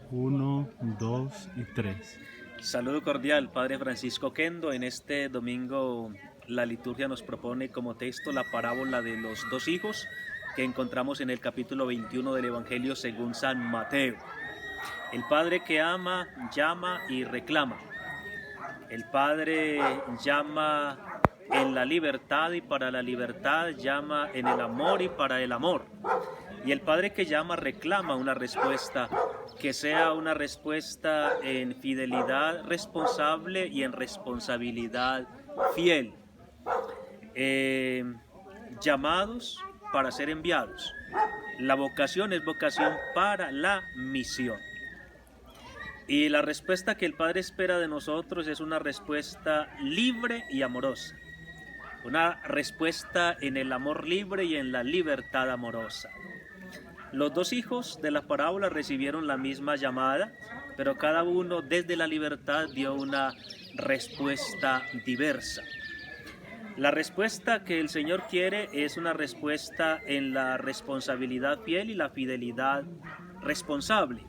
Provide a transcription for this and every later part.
Uno, dos y tres. Saludo cordial, Padre Francisco Kendo. En este domingo la liturgia nos propone como texto la parábola de los dos hijos que encontramos en el capítulo 21 del Evangelio según San Mateo. El Padre que ama, llama y reclama. El Padre llama en la libertad y para la libertad, llama en el amor y para el amor. Y el Padre que llama reclama una respuesta, que sea una respuesta en fidelidad responsable y en responsabilidad fiel. Llamados para ser enviados. La vocación es vocación para la misión. Y la respuesta que el Padre espera de nosotros es una respuesta libre y amorosa. Una respuesta en el amor libre y en la libertad amorosa. Los dos hijos de la parábola recibieron la misma llamada, pero cada uno desde la libertad dio una respuesta diversa. La respuesta que el Señor quiere es una respuesta en la responsabilidad fiel y la fidelidad responsable.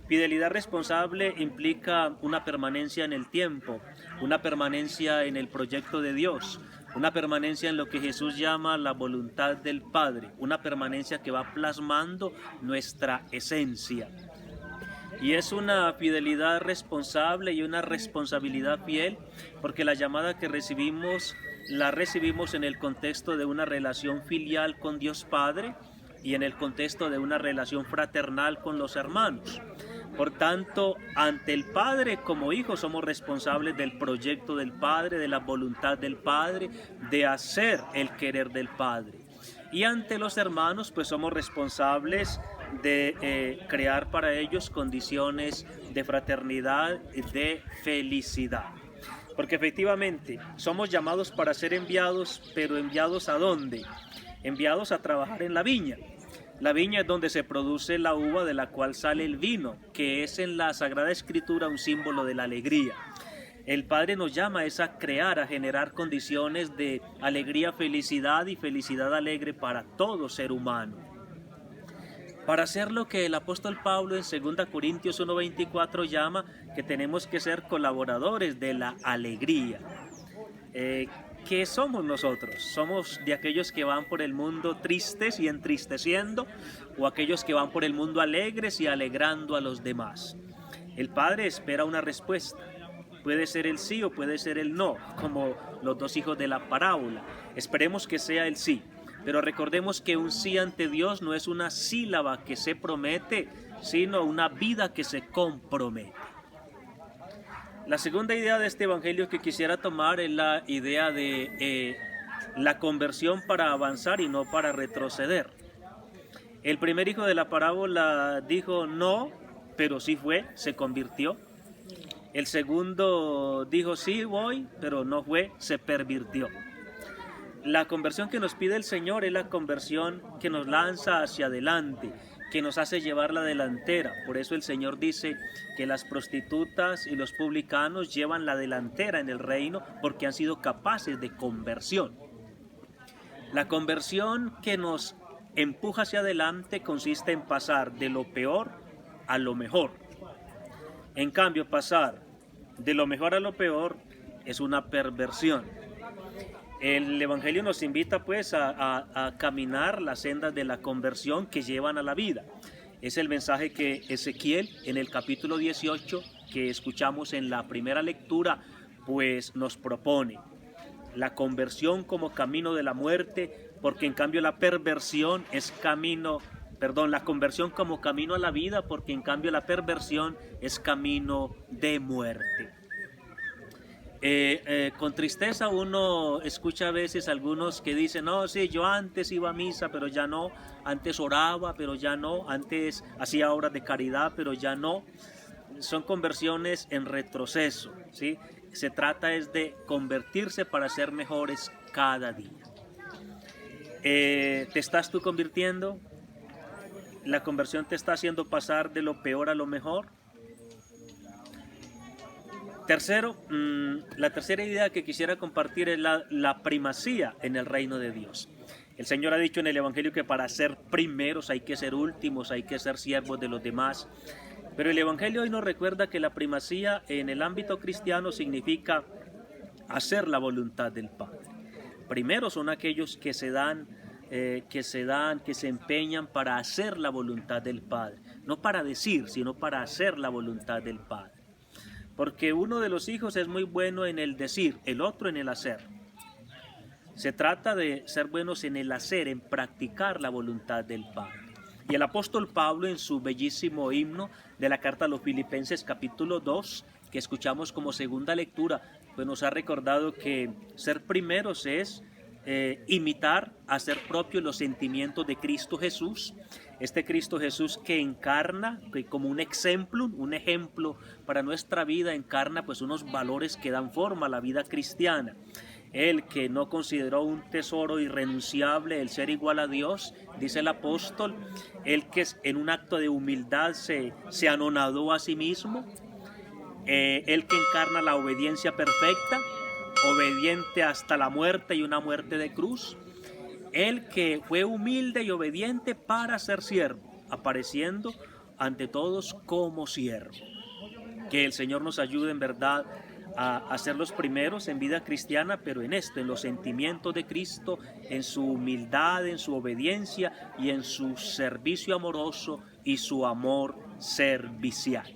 Fidelidad responsable implica una permanencia en el tiempo, una permanencia en el proyecto de Dios, una permanencia en lo que Jesús llama la voluntad del Padre, una permanencia que va plasmando nuestra esencia. Y es una fidelidad responsable y una responsabilidad fiel, porque la llamada que recibimos, la recibimos en el contexto de una relación filial con Dios Padre y en el contexto de una relación fraternal con los hermanos. Por tanto, ante el Padre como hijos somos responsables del proyecto del Padre, de la voluntad del Padre, de hacer el querer del Padre. Y ante los hermanos, pues somos responsables de crear para ellos condiciones de fraternidad y de felicidad. Porque efectivamente somos llamados para ser enviados, pero ¿enviados a dónde? Enviados a trabajar en la viña. La viña es donde se produce la uva de la cual sale el vino, que es en la Sagrada Escritura un símbolo de la alegría. El Padre nos llama a crear, a generar condiciones de alegría, felicidad y felicidad alegre para todo ser humano. Para hacer lo que el apóstol Pablo en 2 Corintios 1:24 llama que tenemos que ser colaboradores de la alegría. ¿Qué somos nosotros? ¿Somos de aquellos que van por el mundo tristes y entristeciendo o aquellos que van por el mundo alegres y alegrando a los demás? El Padre espera una respuesta. Puede ser el sí o puede ser el no, como los dos hijos de la parábola. Esperemos que sea el sí, pero recordemos que un sí ante Dios no es una sílaba que se promete, sino una vida que se compromete. La segunda idea de este evangelio que quisiera tomar es la idea de la conversión para avanzar y no para retroceder. El primer hijo de la parábola dijo no, pero sí fue, se convirtió. El segundo dijo sí voy, pero no fue, se pervirtió. La conversión que nos pide el Señor es la conversión que nos lanza hacia adelante, que nos hace llevar la delantera. Por eso el Señor dice que las prostitutas y los publicanos llevan la delantera en el reino porque han sido capaces de conversión. La conversión que nos empuja hacia adelante consiste en pasar de lo peor a lo mejor. En cambio, pasar de lo mejor a lo peor es una perversión. El Evangelio nos invita pues a caminar las sendas de la conversión que llevan a la vida. Es el mensaje que Ezequiel en el capítulo 18 que escuchamos en la primera lectura pues nos propone. La conversión como camino de la muerte, porque en cambio la perversión es la conversión como camino a la vida, porque en cambio la perversión es camino de muerte. Con tristeza uno escucha a veces algunos que dicen, no, sí, yo antes iba a misa, pero ya no, antes oraba, pero ya no, antes hacía obras de caridad, pero ya no. Son conversiones en retroceso, ¿sí? Se trata es de convertirse para ser mejores cada día. ¿Te estás tú convirtiendo? ¿La conversión te está haciendo pasar de lo peor a lo mejor? Tercero, la tercera idea que quisiera compartir es la primacía en el reino de Dios. El Señor ha dicho en el Evangelio que para ser primeros hay que ser últimos, hay que ser siervos de los demás. Pero el Evangelio hoy nos recuerda que la primacía en el ámbito cristiano significa hacer la voluntad del Padre. Primero son aquellos que se empeñan para hacer la voluntad del Padre. No para decir, sino para hacer la voluntad del Padre. Porque uno de los hijos es muy bueno en el decir, el otro en el hacer. Se trata de ser buenos en el hacer, en practicar la voluntad del Padre. Y el apóstol Pablo, en su bellísimo himno de la carta a los Filipenses capítulo 2, que escuchamos como segunda lectura, pues nos ha recordado que ser primeros es imitar, hacer propio los sentimientos de Cristo Jesús. Este Cristo Jesús que encarna, que como un ejemplo para nuestra vida, encarna pues unos valores que dan forma a la vida cristiana. Él que no consideró un tesoro irrenunciable el ser igual a Dios, dice el apóstol, él que en un acto de humildad se anonadó a sí mismo, él que encarna la obediencia perfecta, obediente hasta la muerte y una muerte de cruz, él que fue humilde y obediente para ser siervo, apareciendo ante todos como siervo. Que el Señor nos ayude en verdad a ser los primeros en vida cristiana, pero en los sentimientos de Cristo, en su humildad, en su obediencia y en su servicio amoroso y su amor servicial.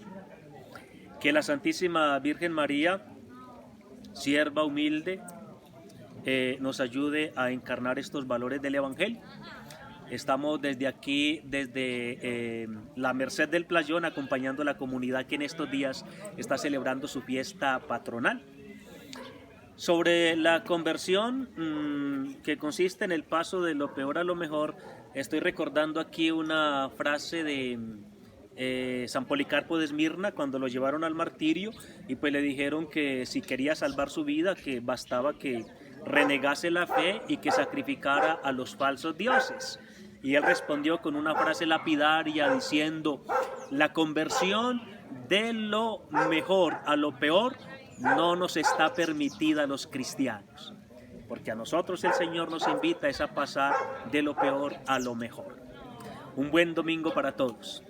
Que la Santísima Virgen María, sierva humilde, nos ayude a encarnar estos valores del Evangelio. Estamos desde aquí, desde la Merced del Playón, acompañando a la comunidad que en estos días está celebrando su fiesta patronal. Sobre la conversión, que consiste en el paso de lo peor a lo mejor, estoy recordando aquí una frase de San Policarpo de Esmirna cuando lo llevaron al martirio y pues le dijeron que si quería salvar su vida, que bastaba que renegase la fe y que sacrificara a los falsos dioses. Y él respondió con una frase lapidaria diciendo: la conversión de lo mejor a lo peor no nos está permitida a los cristianos, porque a nosotros el Señor nos invita a pasar de lo peor a lo mejor. Un buen domingo para todos.